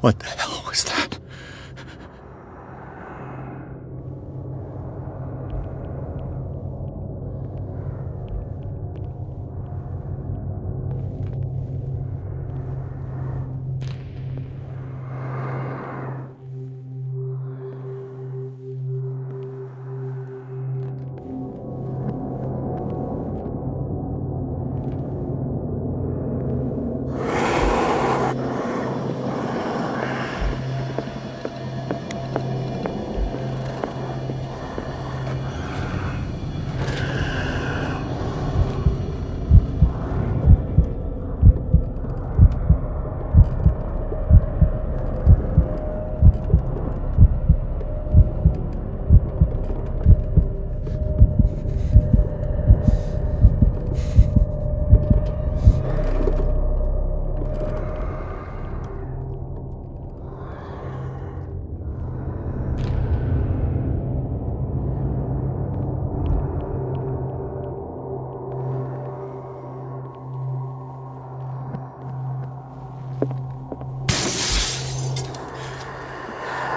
What the hell was that?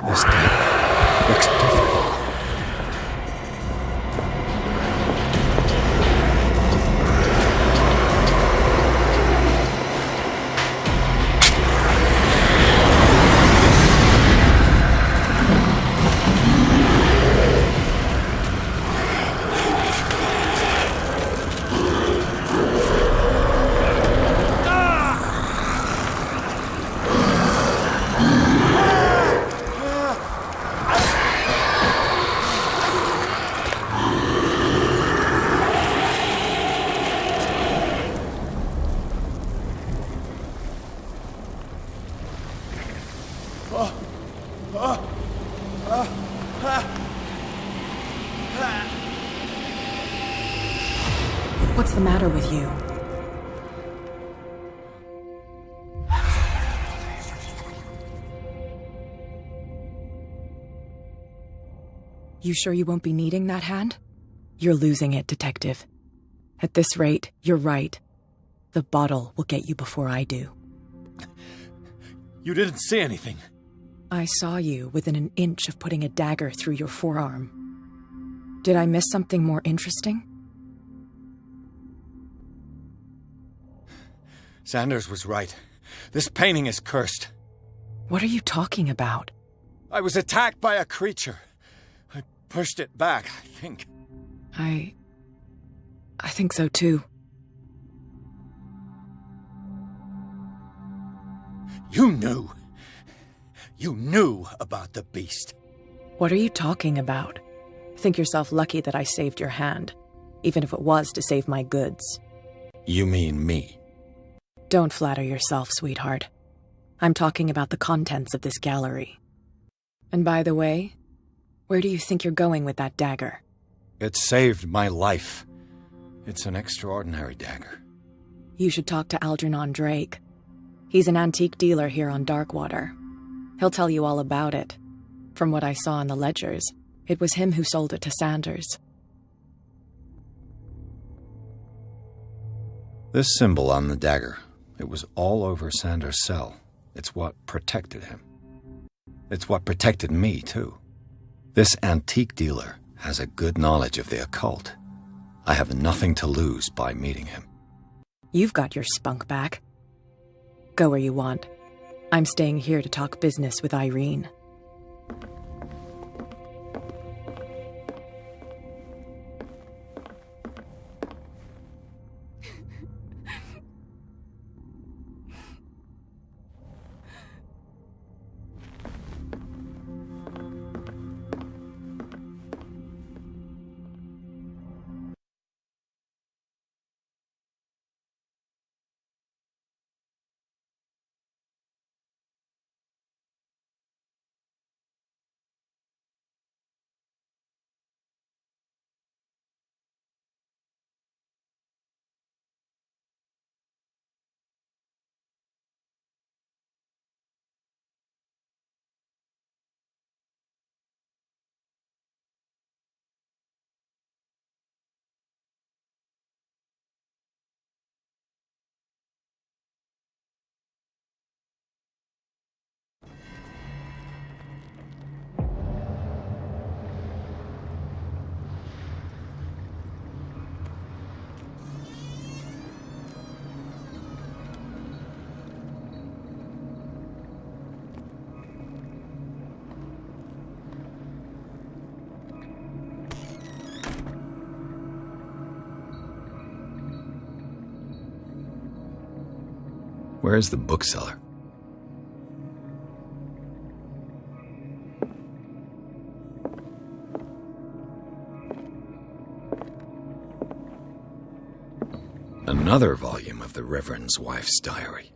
This dagger looks different. What's the matter with you? You sure you won't be needing that hand? You're losing it, Detective. At this rate, you're right. The bottle will get you before I do. You didn't see anything. I saw you within an inch of putting a dagger through your forearm. Did I miss something more interesting? Sanders was right. This painting is cursed. What are you talking about? I was attacked by a creature. I pushed it back, I think. I think so too. You knew. You knew about the beast. What are you talking about? Think yourself lucky that I saved your hand, even if it was to save my goods. You mean me? Don't flatter yourself, sweetheart. I'm talking about the contents of this gallery. And by the way, where do you think you're going with that dagger? It saved my life. It's an extraordinary dagger. You should talk to Algernon Drake. He's an antique dealer here on Darkwater. He'll tell you all about it. From what I saw in the ledgers, it was him who sold it to Sanders. This symbol on the dagger, it was all over Sanders' cell. It's what protected him. It's what protected me, too. This antique dealer has a good knowledge of the occult. I have nothing to lose by meeting him. You've got your spunk back. Go where you want. I'm staying here to talk business with Irene. Where's the bookseller? Another volume of the Reverend's wife's diary.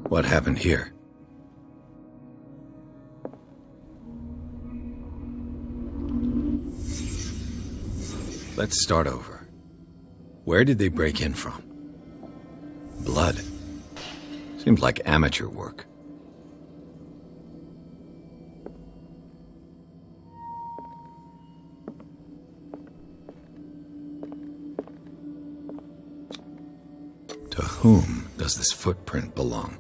What happened here? Let's start over. Where did they break in from? Blood. Seems like amateur work. To whom does this footprint belong?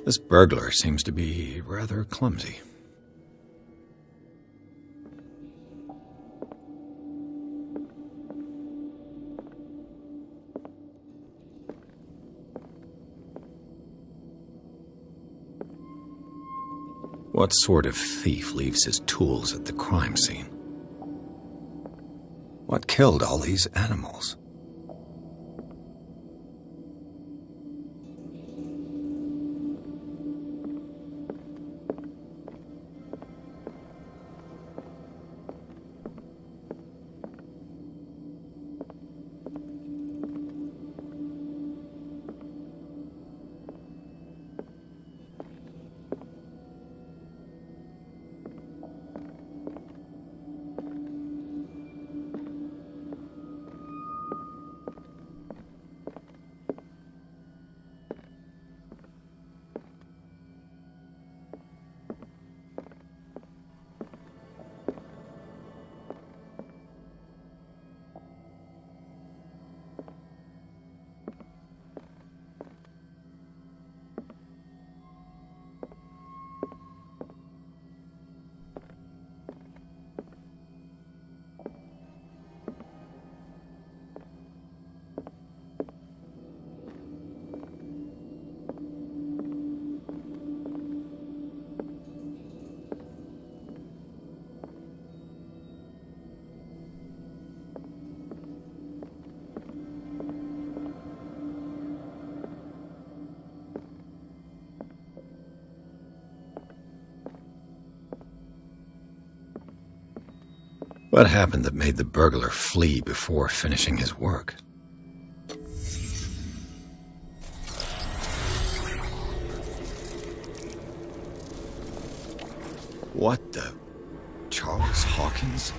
This burglar seems to be rather clumsy. What sort of thief leaves his tools at the crime scene? What killed all these animals? What happened that made the burglar flee before finishing his work? What the... Charles Hawkins?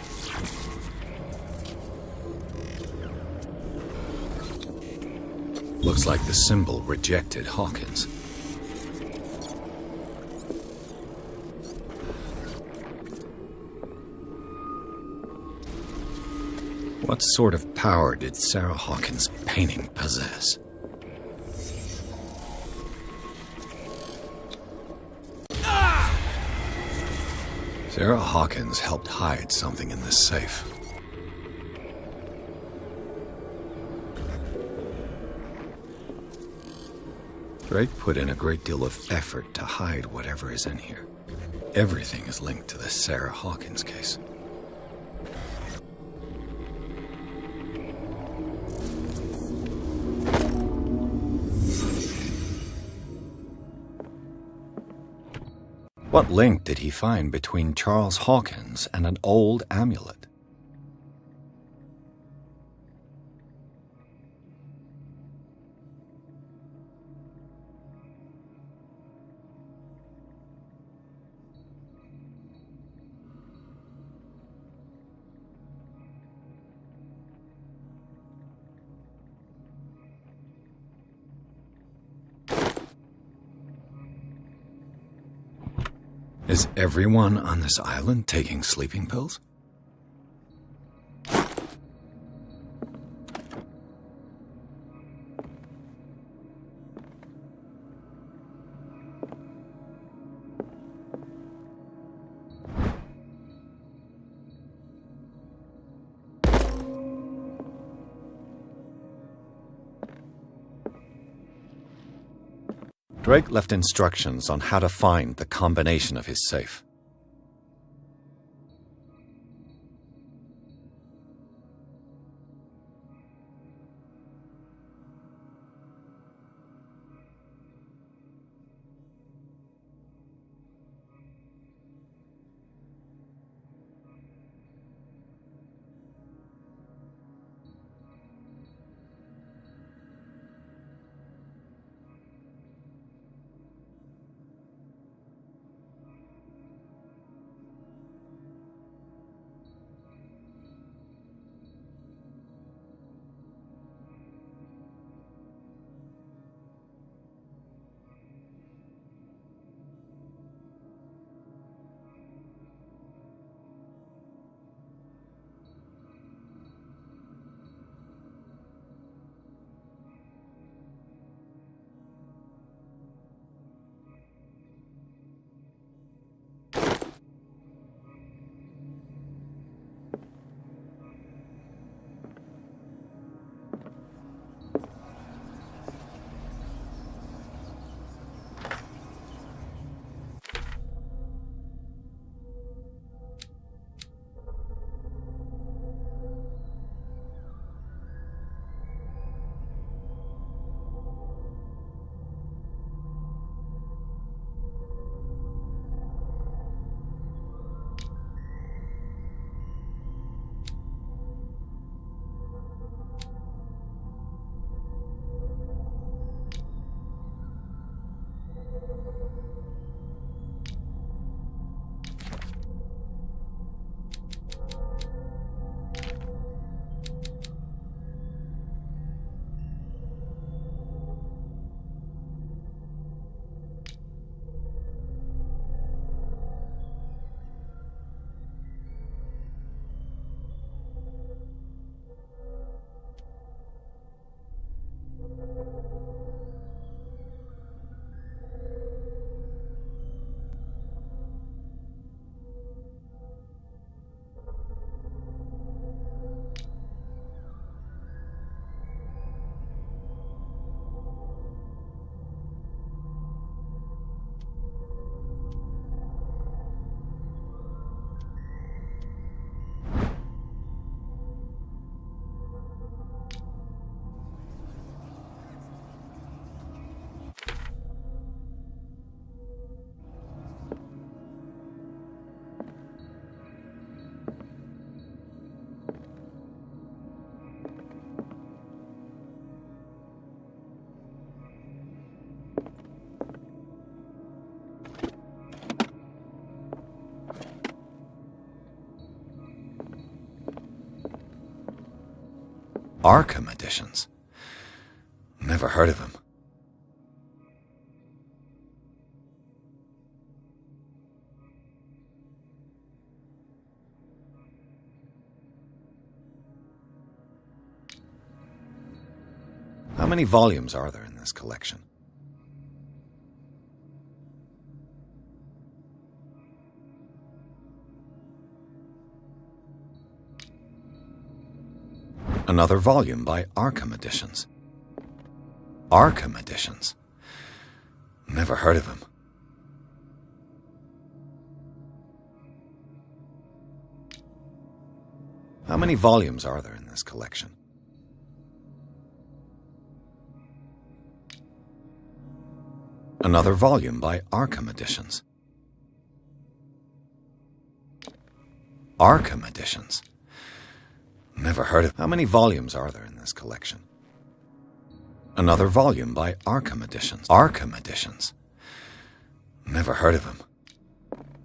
Looks like the symbol rejected Hawkins. What sort of power did Sarah Hawkins' painting possess? Sarah Hawkins helped hide something in this safe. Drake put in a great deal of effort to hide whatever is in here. Everything is linked to the Sarah Hawkins case. What link did he find between Charles Hawkins and an old amulet? Is everyone on this island taking sleeping pills? Drake left instructions on how to find the combination of his safe. Arkham editions. Never heard of them. How many volumes are there in this collection? Another volume by Arkham Editions. Arkham Editions. Never heard of them. How many volumes are there in this collection? Another volume by Arkham Editions. Arkham Editions. Never heard of. How many volumes are there in this collection? Another volume by Arkham Editions. Arkham Editions. Never heard of them.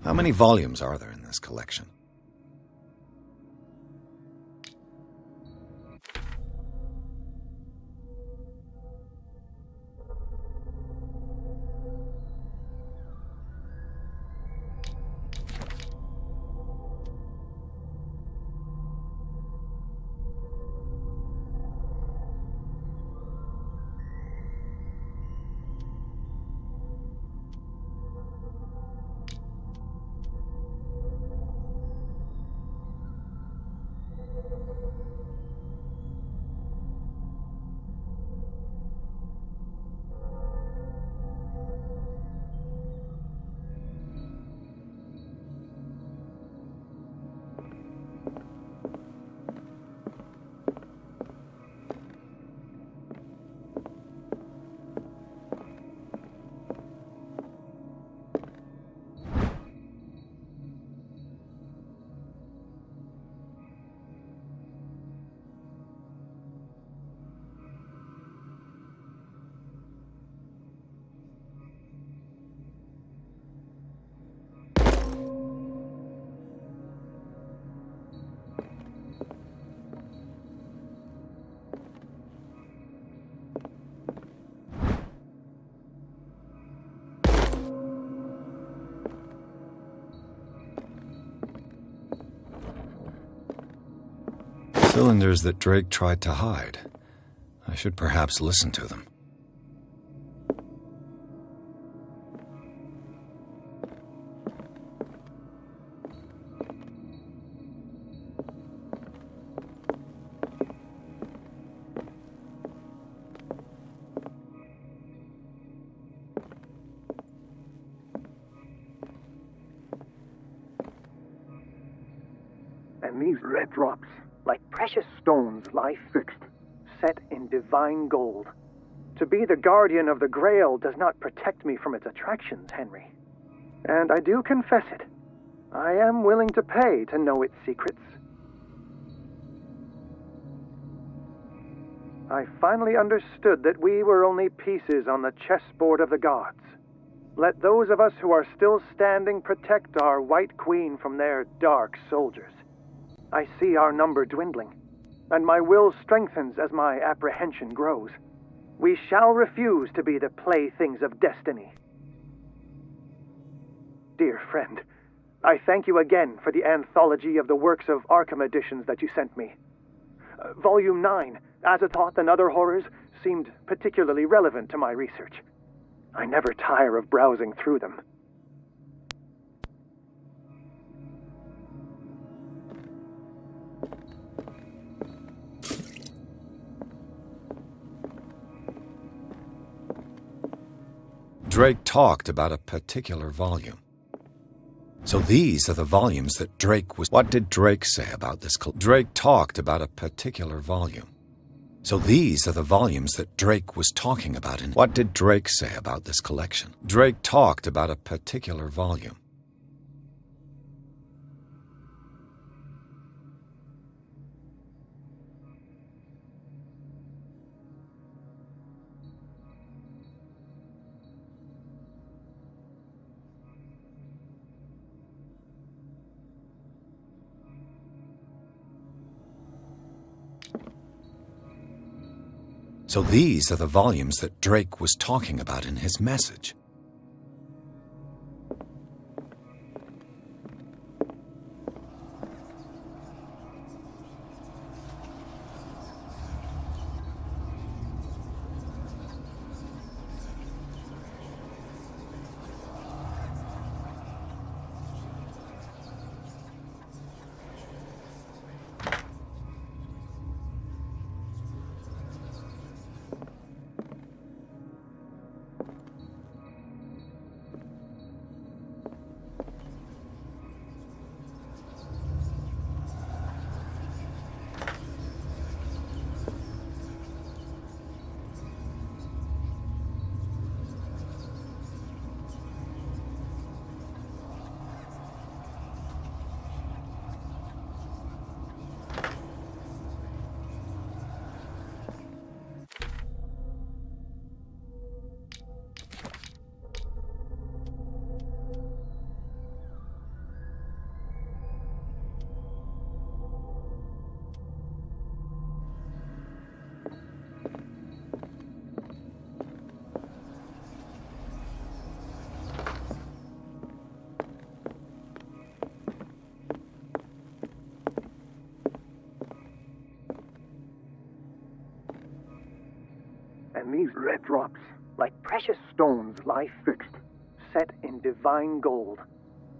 How many volumes are there in this collection? Cylinders that Drake tried to hide. I should perhaps listen to them. And these red drops, like precious stones, lie fixed, set in divine gold. To be the guardian of the Grail does not protect me from its attractions, Henry. And I do confess it. I am willing to pay to know its secrets. I finally understood that we were only pieces on the chessboard of the gods. Let those of us who are still standing protect our White Queen from their dark soldiers. I see our number dwindling, and my will strengthens as my apprehension grows. We shall refuse to be the playthings of destiny. Dear friend, I thank you again for the anthology of the works of Arkham editions that you sent me. Volume 9, Azathoth and Other Horrors, seemed particularly relevant to my research. I never tire of browsing through them. Drake talked about a particular volume. So these are the volumes that Drake was... What did Drake say about this? Drake talked about a particular volume. So these are the volumes that Drake was talking about in... What did Drake say about this collection? Drake talked about a particular volume. So these are the volumes that Drake was talking about in his message. And these red drops, like precious stones, lie fixed, set in divine gold.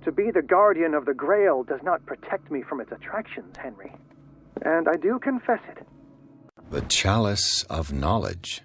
To be the guardian of the Grail does not protect me from its attractions, Henry. And I do confess it. The Chalice of Knowledge.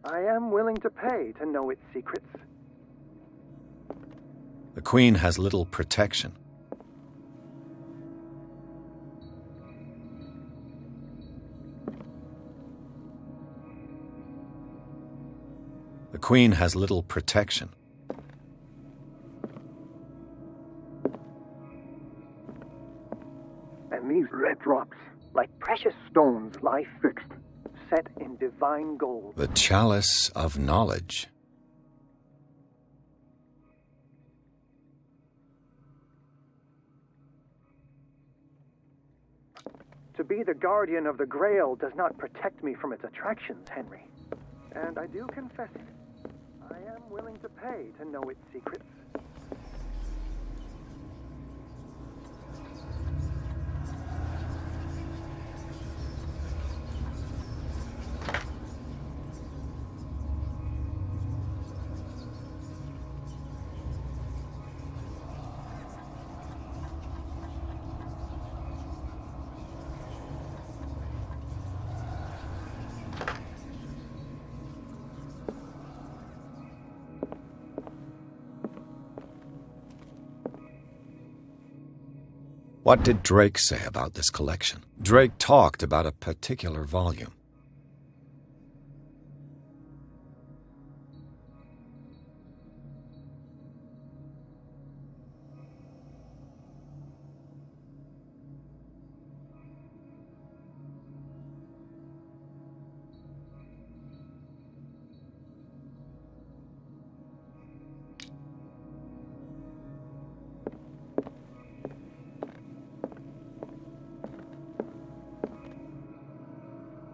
I am willing to pay to know its secrets. The Queen has little protection. The Queen has little protection. And these red drops, like precious stones, lie fixed, set in divine gold. The Chalice of Knowledge. To be the guardian of the Grail does not protect me from its attractions, Henry. And I do confess it. I am willing to pay to know its secrets. What did Drake say about this collection? Drake talked about a particular volume.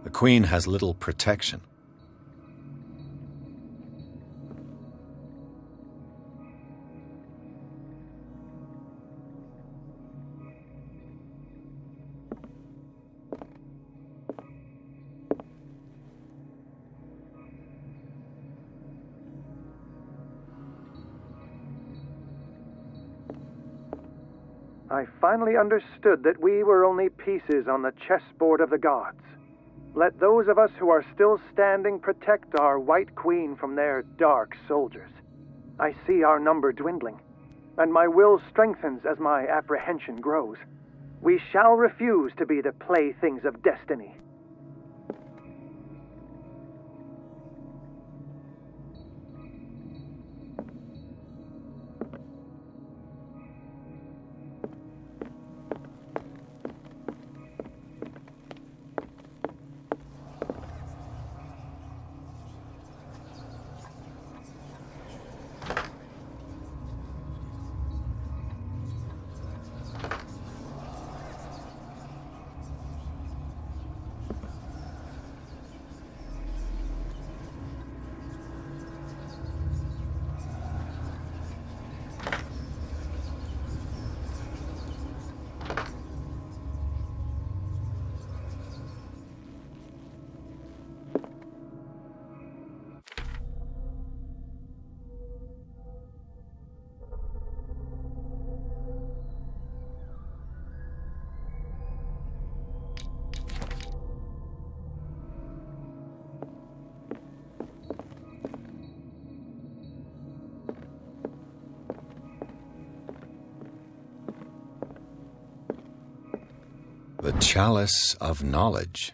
The Queen has little protection. I finally understood that we were only pieces on the chessboard of the gods. Let those of us who are still standing protect our White Queen from their dark soldiers. I see our number dwindling. and my will strengthens as my apprehension grows. We shall refuse to be the playthings of destiny. The Chalice of Knowledge.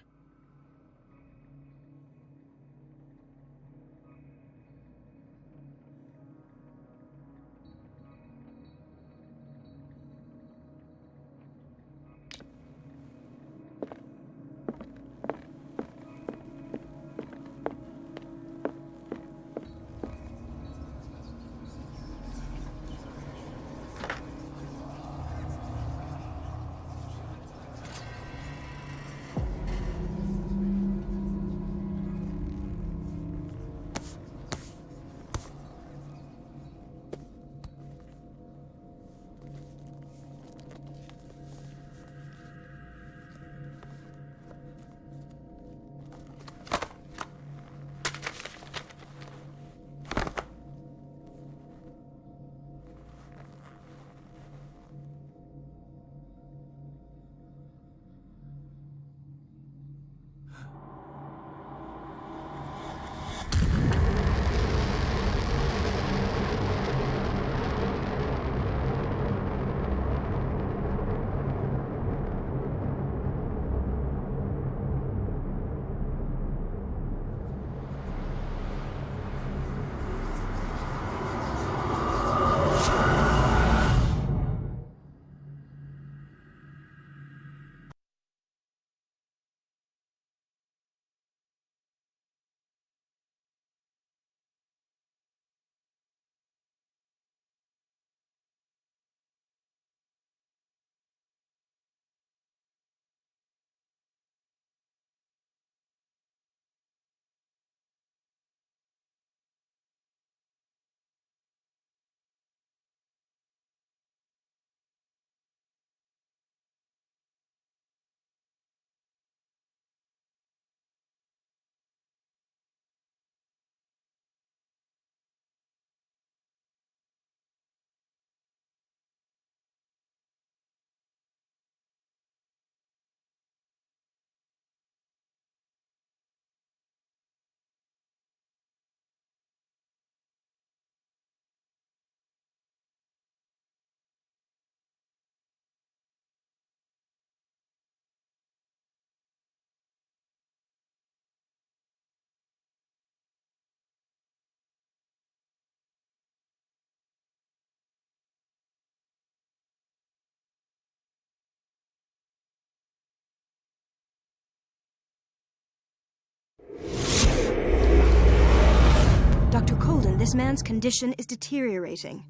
Dr. Colden, this man's condition is deteriorating.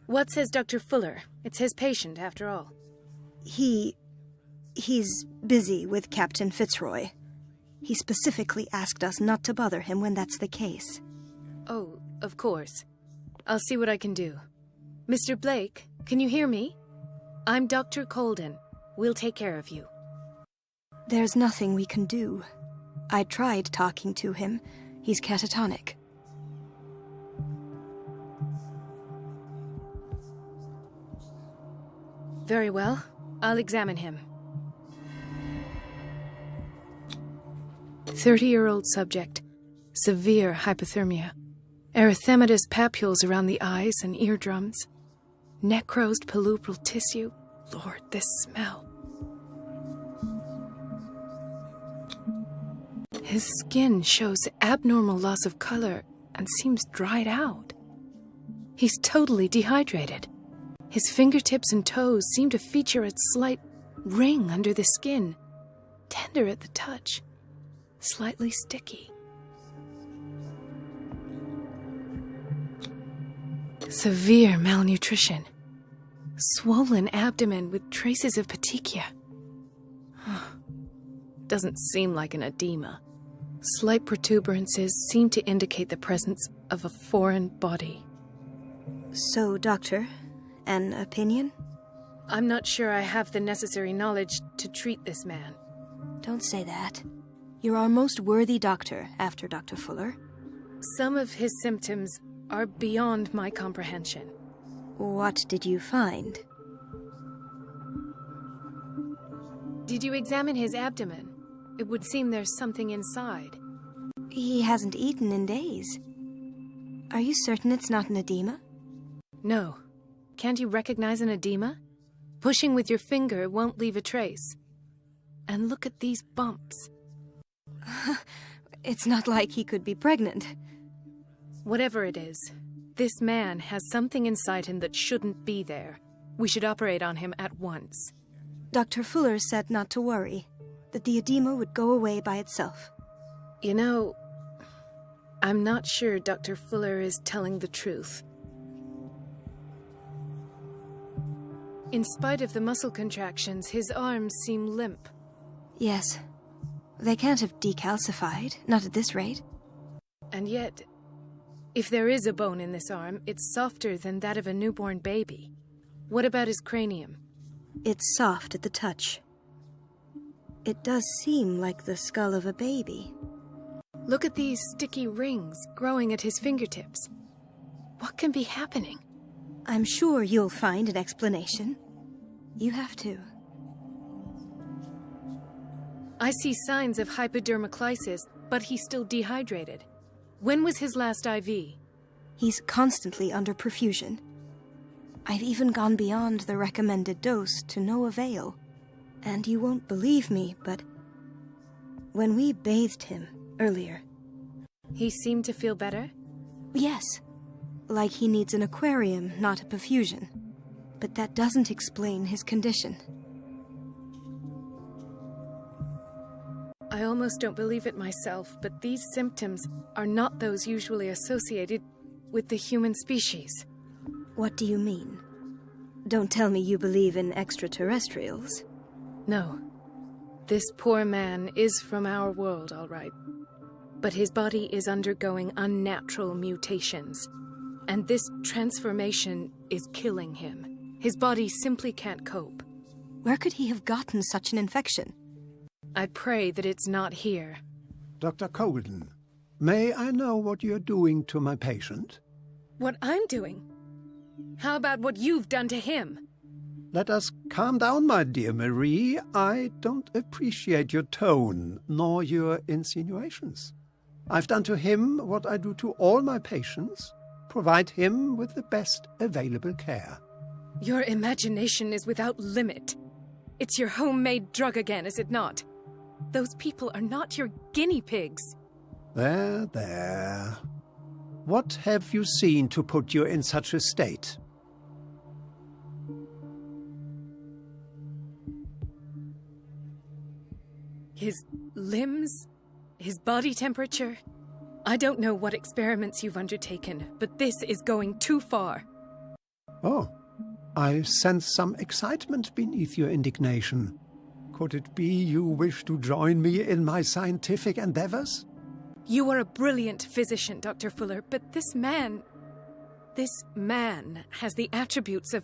What says Dr. Fuller? It's his patient, after all. He's busy with Captain Fitzroy. He specifically asked us not to bother him when that's the case. Oh, of course. I'll see what I can do. Mr. Blake, can you hear me? I'm Dr. Colden. We'll take care of you. There's nothing we can do. I tried talking to him. He's catatonic. Very well. I'll examine him. 30-year-old subject. Severe hypothermia. Erythematous papules around the eyes and eardrums. Necrosed palpebral tissue. Lord, this smell. His skin shows abnormal loss of color and seems dried out. He's totally dehydrated. His fingertips and toes seem to feature a slight ring under the skin, tender at the touch, slightly sticky. Severe malnutrition. Swollen abdomen with traces of petechia. Doesn't seem like an edema. Slight protuberances seem to indicate the presence of a foreign body. So, Doctor, an opinion? I'm not sure I have the necessary knowledge to treat this man. Don't say that. You're our most worthy doctor after Dr. Fuller. Some of his symptoms are beyond my comprehension. What did you find? Did you examine his abdomen? It would seem there's something inside. He hasn't eaten in days. Are you certain it's not an edema? No. Can't you recognize an edema? Pushing with your finger won't leave a trace. And look at these bumps. It's not like he could be pregnant. Whatever it is, this man has something inside him that shouldn't be there. We should operate on him at once. Dr. Fuller said not to worry, that the edema would go away by itself. You know, I'm not sure Dr. Fuller is telling the truth. In spite of the muscle contractions, his arms seem limp. Yes. They can't have decalcified, not at this rate. And yet, if there is a bone in this arm, it's softer than that of a newborn baby. What about his cranium? It's soft at the touch. It does seem like the skull of a baby. Look at these sticky rings growing at his fingertips. What can be happening? I'm sure you'll find an explanation. You have to. I see signs of hypodermoclysis, but he's still dehydrated. When was his last IV? He's constantly under perfusion. I've even gone beyond the recommended dose to no avail. And you won't believe me, but when we bathed him earlier... He seemed to feel better? Yes. Like he needs an aquarium, not a perfusion. But that doesn't explain his condition. I almost don't believe it myself, but these symptoms are not those usually associated with the human species. What do you mean? Don't tell me you believe in extraterrestrials. No. This poor man is from our world, all right. But his body is undergoing unnatural mutations. And this transformation is killing him. His body simply can't cope. Where could he have gotten such an infection? I pray that it's not here. Dr. Colden, may I know what you're doing to my patient? What I'm doing? How about what you've done to him? Let us calm down, my dear Marie. I don't appreciate your tone, nor your insinuations. I've done to him what I do to all my patients. Provide him with the best available care. Your imagination is without limit. It's your homemade drug again, is it not? Those people are not your guinea pigs. There, there. What have you seen to put you in such a state? His limbs? His body temperature? I don't know what experiments you've undertaken, but this is going too far. Oh, I sense some excitement beneath your indignation. Could it be you wish to join me in my scientific endeavors? You are a brilliant physician, Dr. Fuller, but this man has the attributes of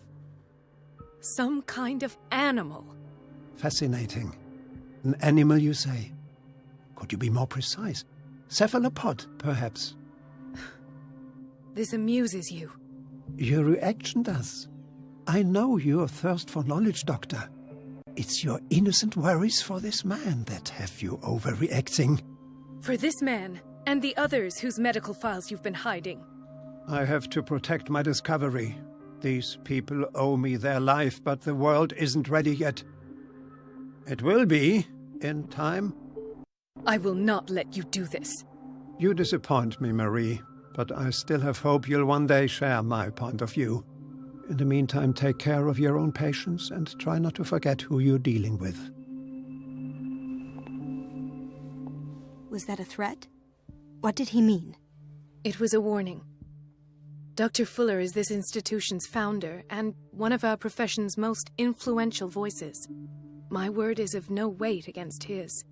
some kind of animal. Fascinating. An animal, you say? Could you be more precise? Cephalopod, perhaps? This amuses you. Your reaction does. I know your thirst for knowledge, Doctor. It's your innocent worries for this man that have you overreacting. For this man, and the others whose medical files you've been hiding. I have to protect my discovery. These people owe me their life, but the world isn't ready yet. It will be, in time. I will not let you do this. You disappoint me, Marie, but I still have hope you'll one day share my point of view. In the meantime, take care of your own patients and try not to forget who you're dealing with. Was that a threat? What did he mean? It was a warning. Dr. Fuller is this institution's founder and one of our profession's most influential voices. My word is of no weight against his.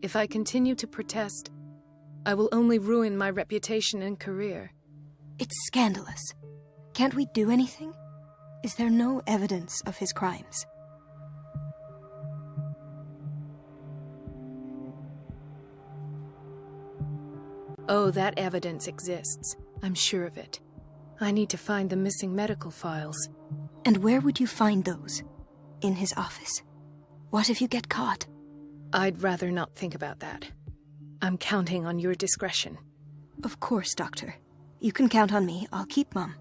If I continue to protest, I will only ruin my reputation and career. It's scandalous. Can't we do anything? Is there no evidence of his crimes? Oh, that evidence exists. I'm sure of it. I need to find the missing medical files. And where would you find those? In his office? What if you get caught? I'd rather not think about that. I'm counting on your discretion. Of course, Doctor. You can count on me. I'll keep Mum.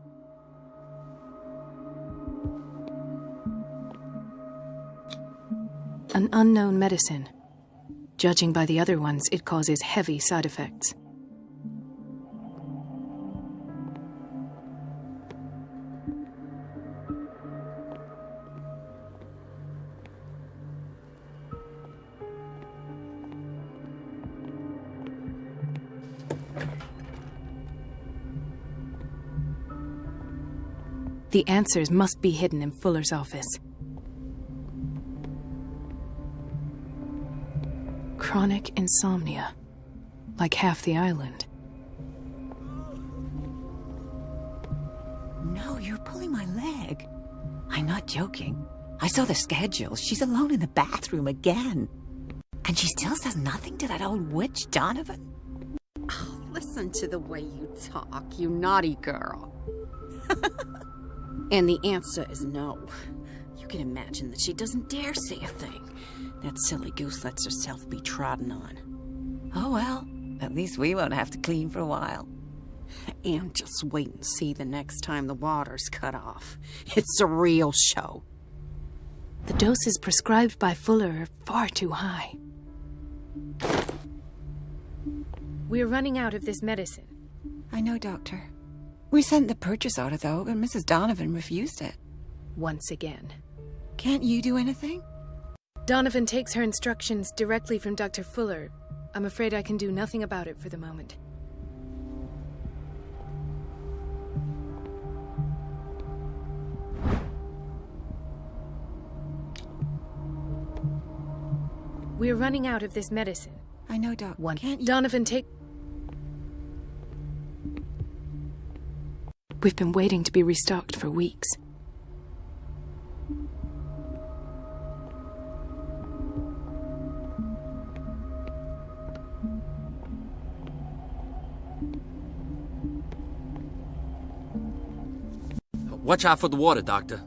An unknown medicine. Judging by the other ones, it causes heavy side effects. The answers must be hidden in Fuller's office. Chronic insomnia. Like half the island. No, you're pulling my leg. I'm not joking. I saw the schedule. She's alone in the bathroom again. And she still says nothing to that old witch, Donovan? Oh, listen to the way you talk, you naughty girl. And the answer is no. You can imagine that she doesn't dare say a thing. That silly goose lets herself be trodden on. Oh well, at least we won't have to clean for a while. And just wait and see the next time the water's cut off. It's a real show. The doses prescribed by Fuller are far too high. We're running out of this medicine. I know, Doctor. We sent the purchase order, though, and Mrs. Donovan refused it. Once again. Can't you do anything? Donovan takes her instructions directly from Dr. Fuller. I'm afraid I can do nothing about it for the moment. We're running out of this medicine. I know, Doc. Can't you... Donovan, take... We've been waiting to be restocked for weeks. Watch out for the water, Doctor.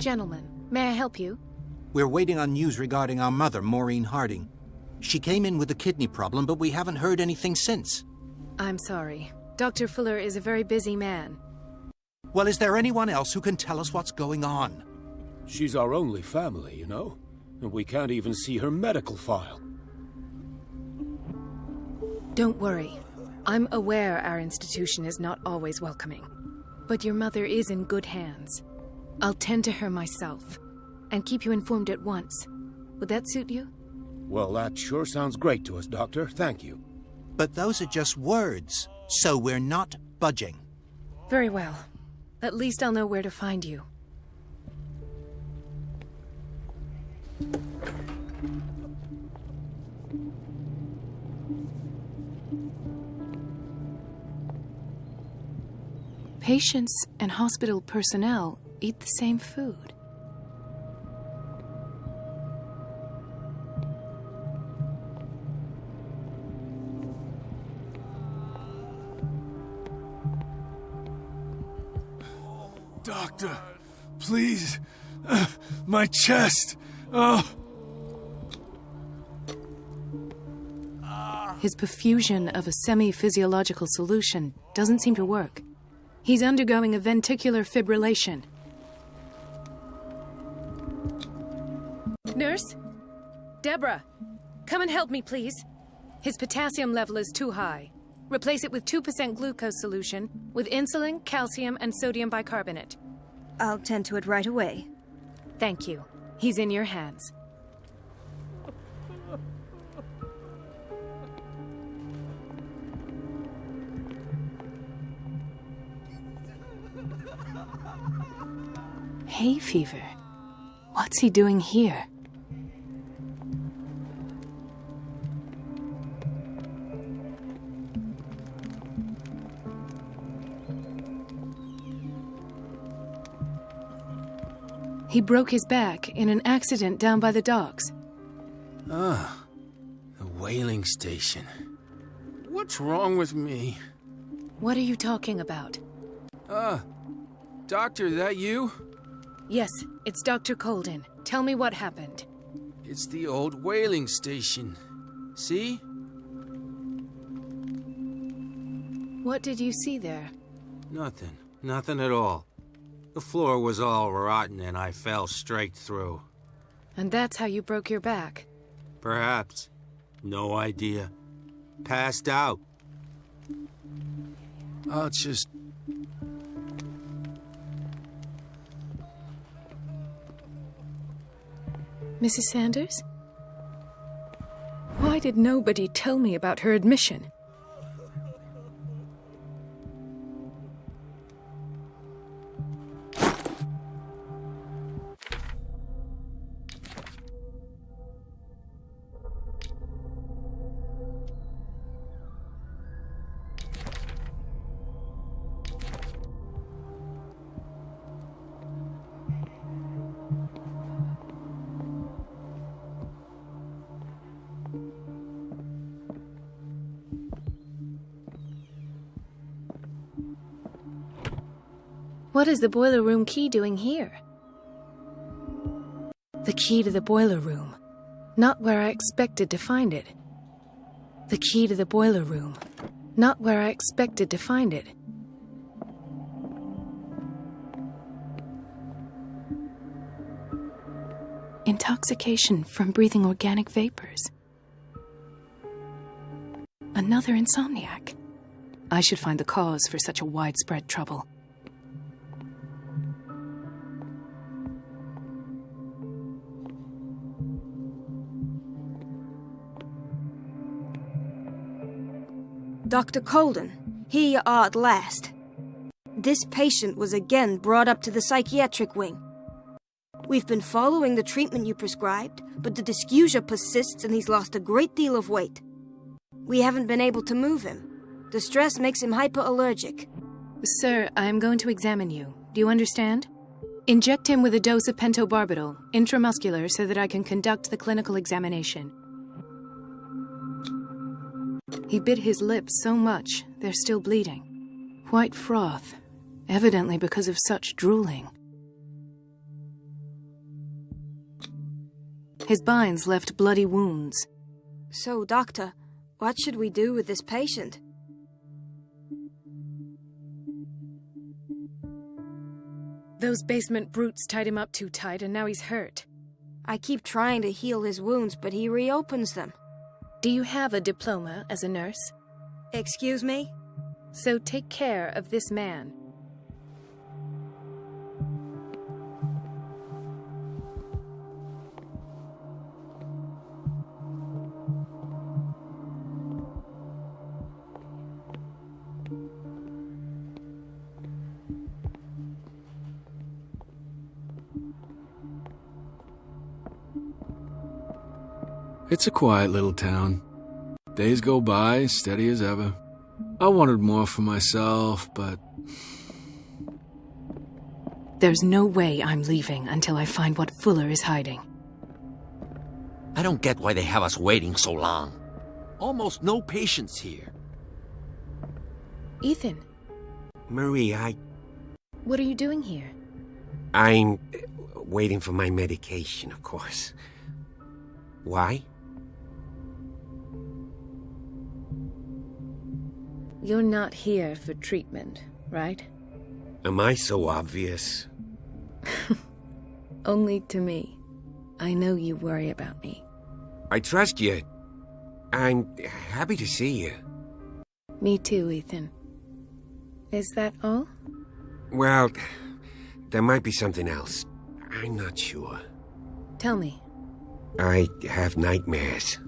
Gentlemen, may I help you? We're waiting on news regarding our mother, Maureen Harding. She came in with a kidney problem, but we haven't heard anything since. I'm sorry. Dr. Fuller is a very busy man. Well, is there anyone else who can tell us what's going on? She's our only family, you know? And we can't even see her medical file. Don't worry. I'm aware our institution is not always welcoming. But your mother is in good hands. I'll tend to her myself, and keep you informed at once. Would that suit you? Well, that sure sounds great to us, Doctor. Thank you. But those are just words, so we're not budging. Very well. At least I'll know where to find you. Patients and hospital personnel eat the same food. Doctor, please. My chest. Oh. His perfusion of a semi-physiological solution doesn't seem to work. He's undergoing a ventricular fibrillation. Nurse? Deborah, come and help me, please. His potassium level is too high. Replace it with 2% glucose solution with insulin, calcium, and sodium bicarbonate. I'll tend to it right away. Thank you. He's in your hands. Hay fever. What's he doing here? He broke his back in an accident down by the docks. Ah, the whaling station. What's wrong with me? What are you talking about? Doctor, that you? Yes, it's Dr. Colden. Tell me what happened. It's the old whaling station. See? What did you see there? Nothing. Nothing at all. The floor was all rotten and I fell straight through. And that's how you broke your back? Perhaps. No idea. Passed out. I'll just... Mrs. Sanders? Why did nobody tell me about her admission? What is the boiler room key doing here? The key to the boiler room. Not where I expected to find it. The key to the boiler room. Not where I expected to find it. Intoxication from breathing organic vapors. Another insomniac. I should find the cause for such a widespread trouble. Dr. Colden, here you are at last. This patient was again brought up to the psychiatric wing. We've been following the treatment you prescribed, but the dysgeusia persists and he's lost a great deal of weight. We haven't been able to move him. The stress makes him hyperallergic. Sir, I am going to examine you. Do you understand? Inject him with a dose of pentobarbital, intramuscular, so that I can conduct the clinical examination. He bit his lips so much, they're still bleeding. White froth, evidently because of such drooling. His binds left bloody wounds. So, Doctor, what should we do with this patient? Those basement brutes tied him up too tight and now he's hurt. I keep trying to heal his wounds, but he reopens them. Do you have a diploma as a nurse? Excuse me? So take care of this man. It's a quiet little town. Days go by, steady as ever. I wanted more for myself, but... There's no way I'm leaving until I find what Fuller is hiding. I don't get why they have us waiting so long. Almost no patients here. Ethan. Marie, What are you doing here? I'm waiting for my medication, of course. Why? You're not here for treatment, right? Am I so obvious? Only to me. I know you worry about me. I trust you. I'm happy to see you. Me too, Ethan. Is that all? Well, there might be something else. I'm not sure. Tell me. I have nightmares.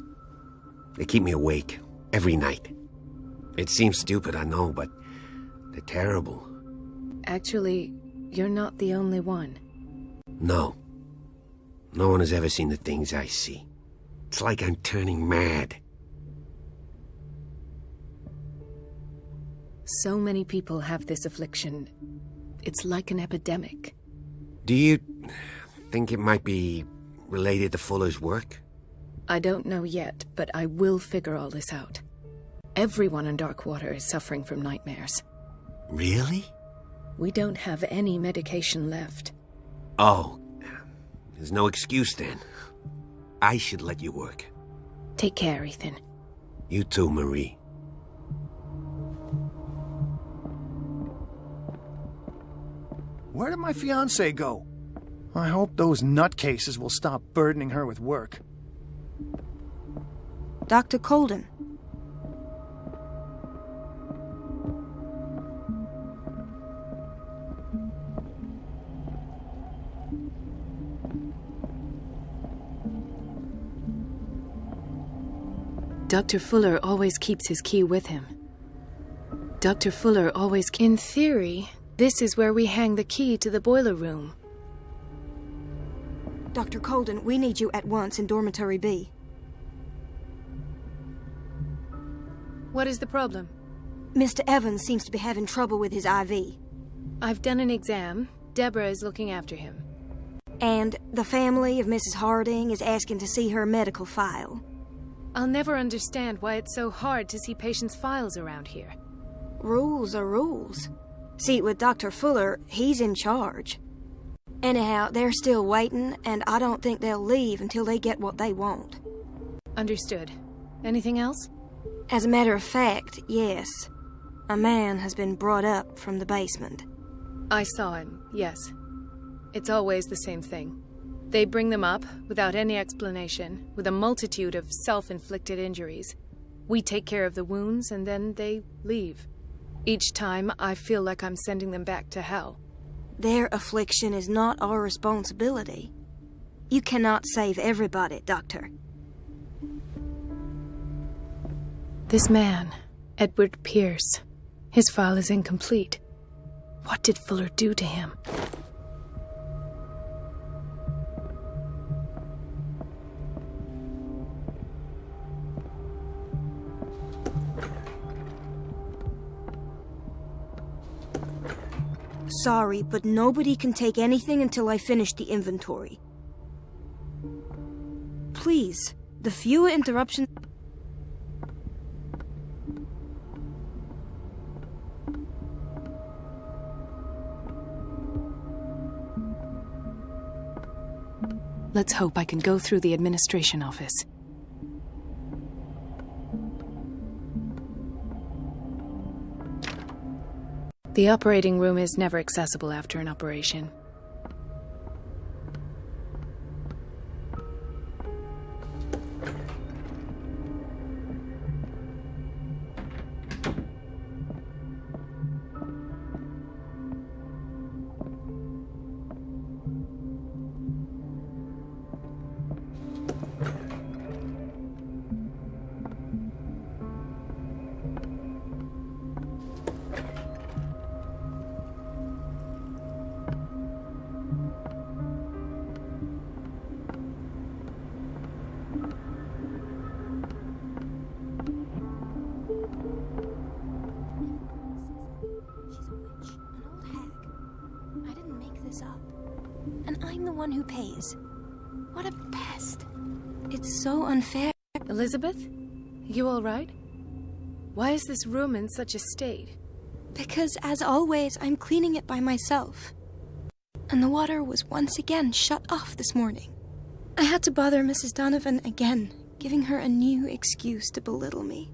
They keep me awake every night. It seems stupid, I know, but they're terrible. Actually, you're not the only one. No. No one has ever seen the things I see. It's like I'm turning mad. So many people have this affliction. It's like an epidemic. Do you think it might be related to Fuller's work? I don't know yet, but I will figure all this out. Everyone in Darkwater is suffering from nightmares. Really? We don't have any medication left. Oh, there's no excuse then. I should let you work. Take care, Ethan. You too, Marie. Where did my fiancée go? I hope those nutcases will stop burdening her with work. Dr. Colden. Dr. Fuller always keeps his key with him. Dr. Fuller always... In theory, this is where we hang the key to the boiler room. Dr. Colden, we need you at once in Dormitory B. What is the problem? Mr. Evans seems to be having trouble with his IV. I've done an exam. Deborah is looking after him. And the family of Mrs. Harding is asking to see her medical file. I'll never understand why it's so hard to see patients' files around here. Rules are rules. See, with Dr. Fuller, he's in charge. Anyhow, they're still waiting, and I don't think they'll leave until they get what they want. Understood. Anything else? As a matter of fact, yes. A man has been brought up from the basement. I saw him, yes. It's always the same thing. They bring them up, without any explanation, with a multitude of self-inflicted injuries. We take care of the wounds, and then they leave. Each time, I feel like I'm sending them back to hell. Their affliction is not our responsibility. You cannot save everybody, Doctor. This man, Edward Pierce, his file is incomplete. What did Fuller do to him? Sorry, but nobody can take anything until I finish the inventory. Please, the fewer interruptions... Let's hope I can go through the administration office. The operating room is never accessible after an operation. And I'm the one who pays. What a pest. It's so unfair. Elizabeth? You all right? Why is this room in such a state? Because, as always, I'm cleaning it by myself. and the water was once again shut off this morning. I had to bother Mrs. Donovan again, giving her a new excuse to belittle me.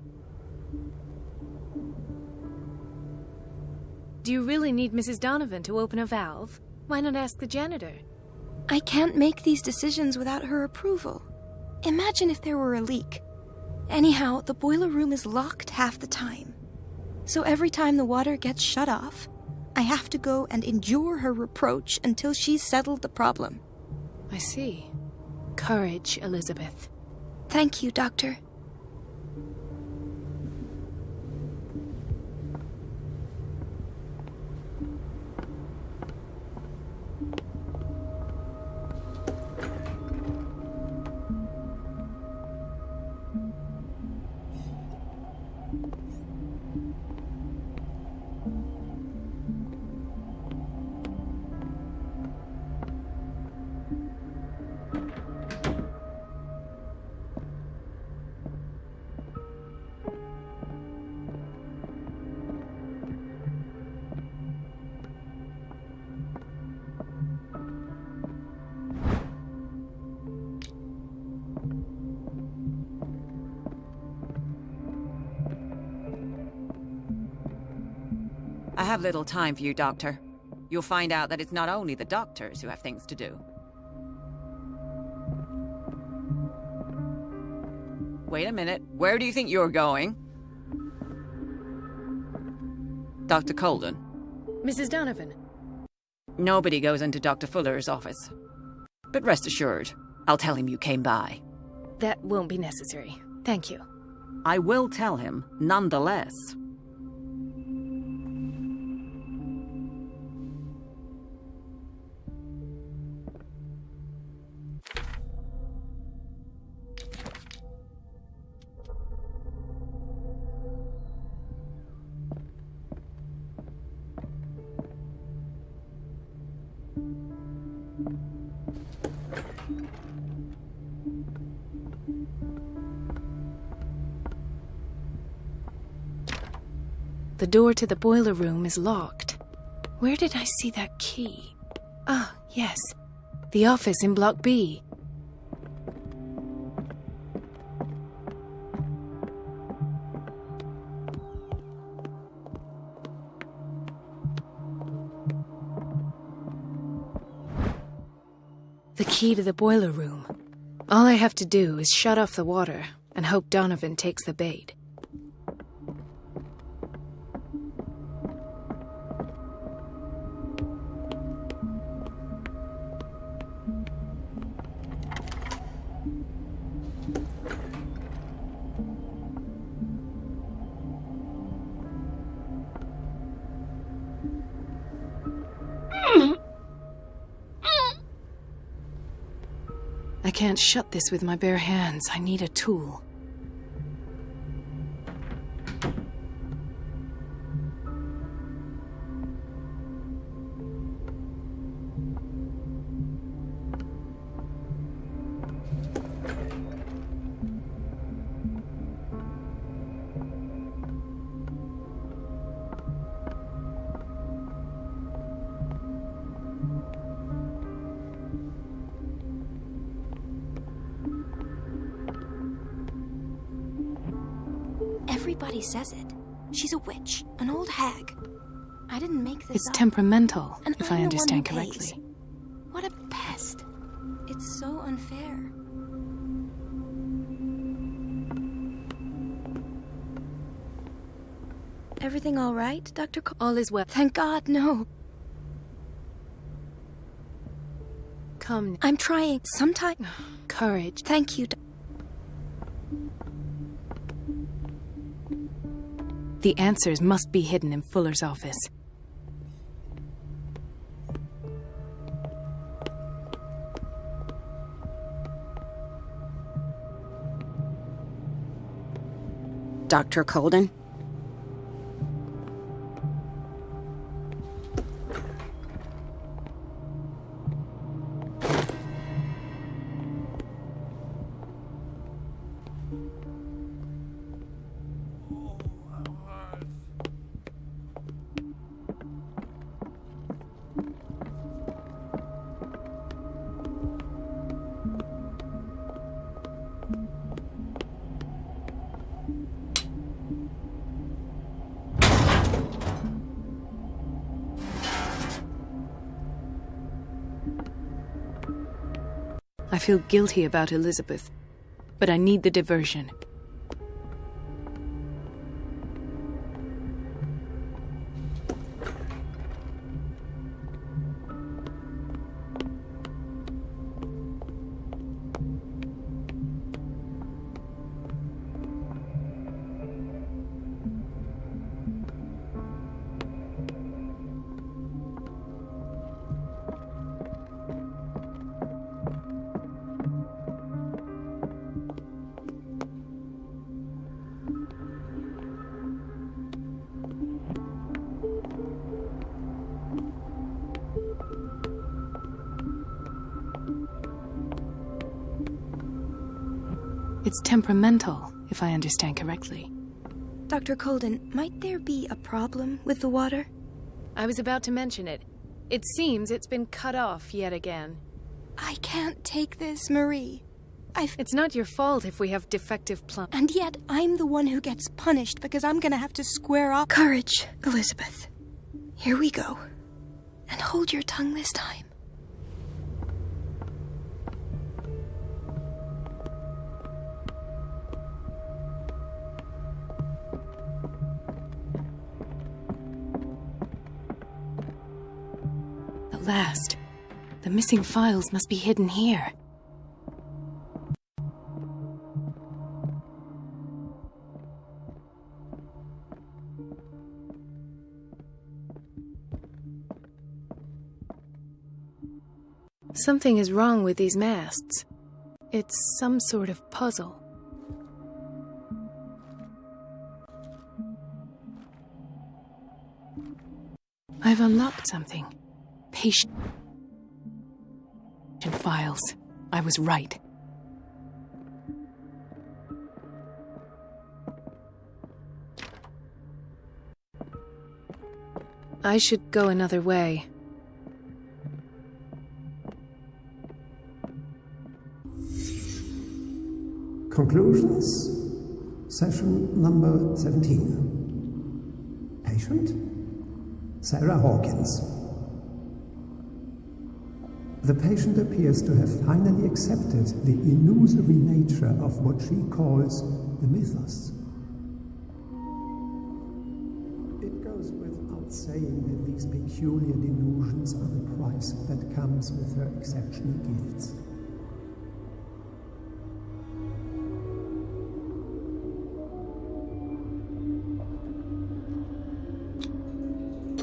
Do you really need Mrs. Donovan to open a valve? Why not ask the janitor? I can't make these decisions without her approval. Imagine if there were a leak. Anyhow, the boiler room is locked half the time. So every time the water gets shut off, I have to go and endure her reproach until she's settled the problem. I see. Courage, Elizabeth. Thank you, Doctor. I have little time for you, Doctor. You'll find out that it's not only the doctors who have things to do. Wait a minute. Where do you think you're going? Dr. Colden. Mrs. Donovan. Nobody goes into Dr. Fuller's office. But rest assured, I'll tell him you came by. That won't be necessary. Thank you. I will tell him, nonetheless. The door to the boiler room is locked. Where did I see that key? Ah, yes. The office in Block B. The key to the boiler room. All I have to do is shut off the water and hope Donovan takes the bait. I can't shut this with my bare hands. I need a tool. Everybody says it. She's a witch, an old hag. I didn't make this It's up. temperamental, And if I'm I the understand one who pays. correctly. What a pest. It's so unfair. Everything all right, Dr. All is well. Thank God, no. Come. I'm trying. Sometime. Courage. Thank you. The answers must be hidden in Fuller's office. Dr. Colden? I feel guilty about Elizabeth, but I need the diversion. It's temperamental, if I understand correctly. Dr. Colden, might there be a problem with the water? I was about to mention it. It seems it's been cut off yet again. I can't take this, Marie. It's not your fault if we have defective plumbing. And yet, I'm the one who gets punished because I'm gonna have to square off. Courage, Elizabeth. Here we go. And hold your tongue this time. At last. The missing files must be hidden here. Something is wrong with these masts. It's some sort of puzzle. I've unlocked something. Patient files. I was right. I should go another way. Conclusions. Session number 17. Patient? Sarah Hawkins. The patient appears to have finally accepted the illusory nature of what she calls the mythos. It goes without saying that these peculiar delusions are the price that comes with her exceptional gifts.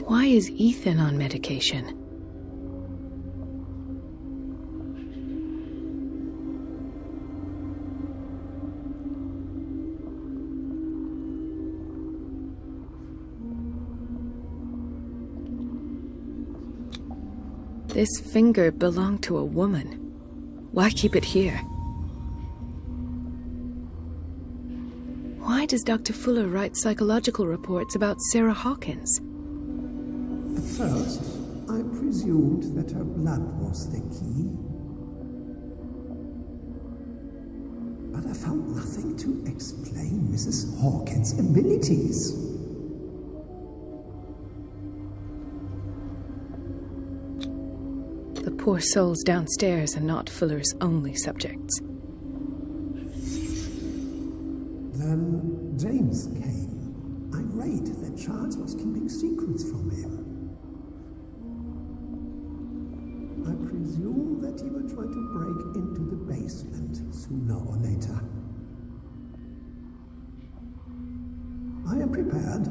Why is Ethan on medication? This finger belonged to a woman. Why keep it here? Why does Dr. Fuller write psychological reports about Sarah Hawkins? At first, I presumed that her blood was the key. But I found nothing to explain Mrs. Hawkins' abilities. The poor souls downstairs are not Fuller's only subjects. Then James came, irate that Charles was keeping secrets from him. I presume that he will try to break into the basement sooner or later. I am prepared.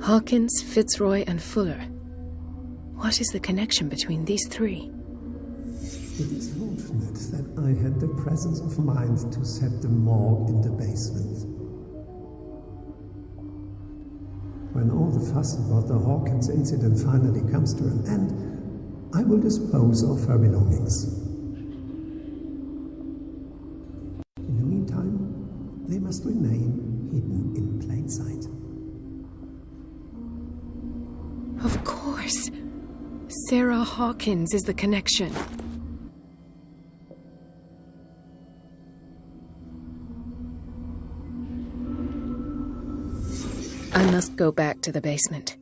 Hawkins, Fitzroy, and Fuller. What is the connection between these three? It is fortunate that I had the presence of mind to set the morgue in the basement. When all the fuss about the Hawkins incident finally comes to an end, I will dispose of her belongings. In the meantime, they must remain hidden in plain sight. Of course. Sarah Hawkins is the connection. I must go back to the basement.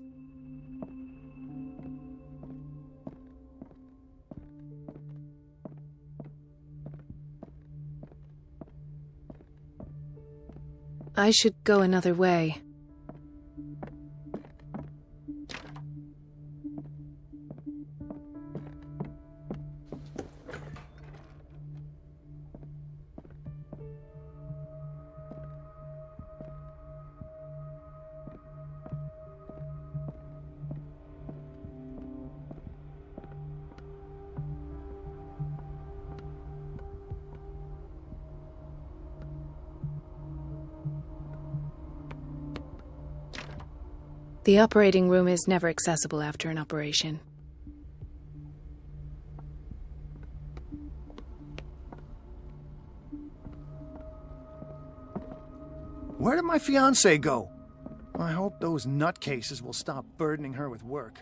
I should go another way. The operating room is never accessible after an operation. Where did my fiancée go? I hope those nutcases will stop burdening her with work.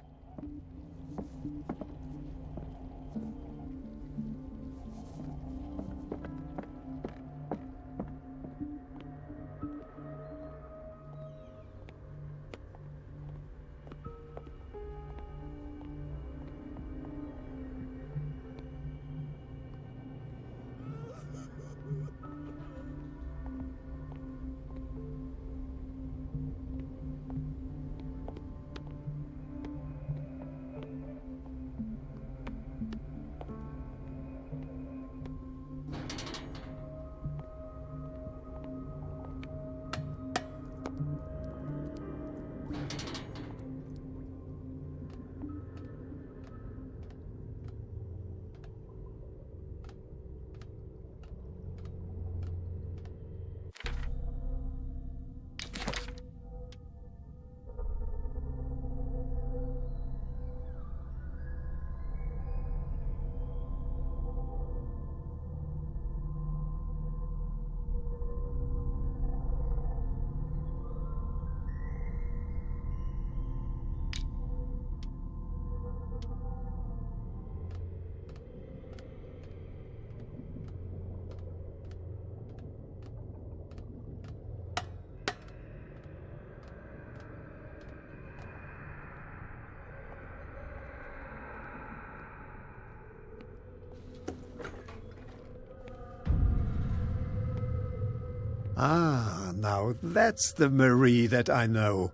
Ah, now that's the Marie that I know.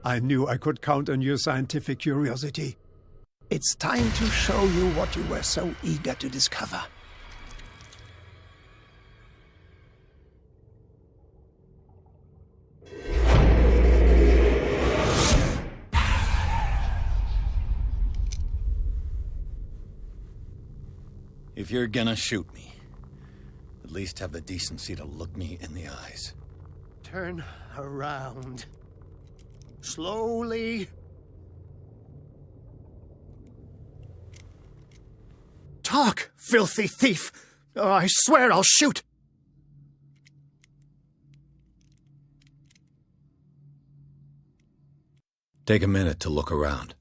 I knew I could count on your scientific curiosity. It's time to show you what you were so eager to discover. If you're gonna shoot me, at least have the decency to look me in the eyes. Turn around. Slowly. Talk, filthy thief! Or I swear I'll shoot! Take a minute to look around.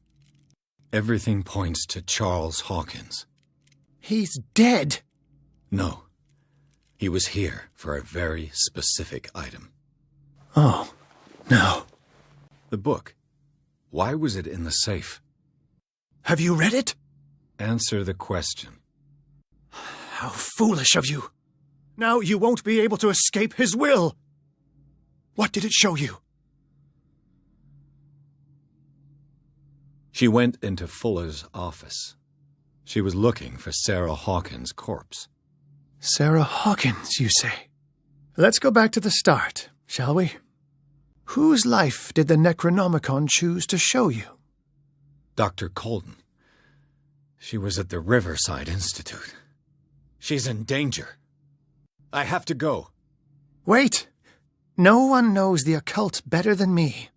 Everything points to Charles Hawkins. He's dead! No. He was here for a very specific item. Oh, no. The book. Why was it in the safe? Have you read it? Answer the question. How foolish of you. Now you won't be able to escape his will. What did it show you? She went into Fuller's office. She was looking for Sarah Hawkins' corpse. Sarah Hawkins, you say? Let's go back to the start, shall we? Whose life did the Necronomicon choose to show you? Dr. Colden. She was at the Riverside Institute. She's in danger. I have to go. Wait. No one knows the occult better than me.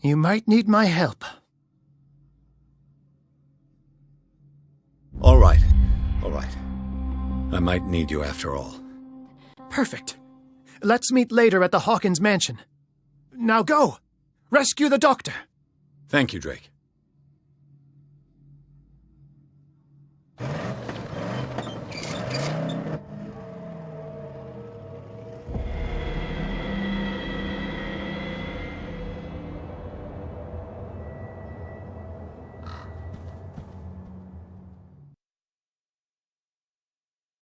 You might need my help. All right. All right. I might need you after all. Perfect. Let's meet later at the Hawkins mansion. Now go! Rescue the doctor! Thank you, Drake.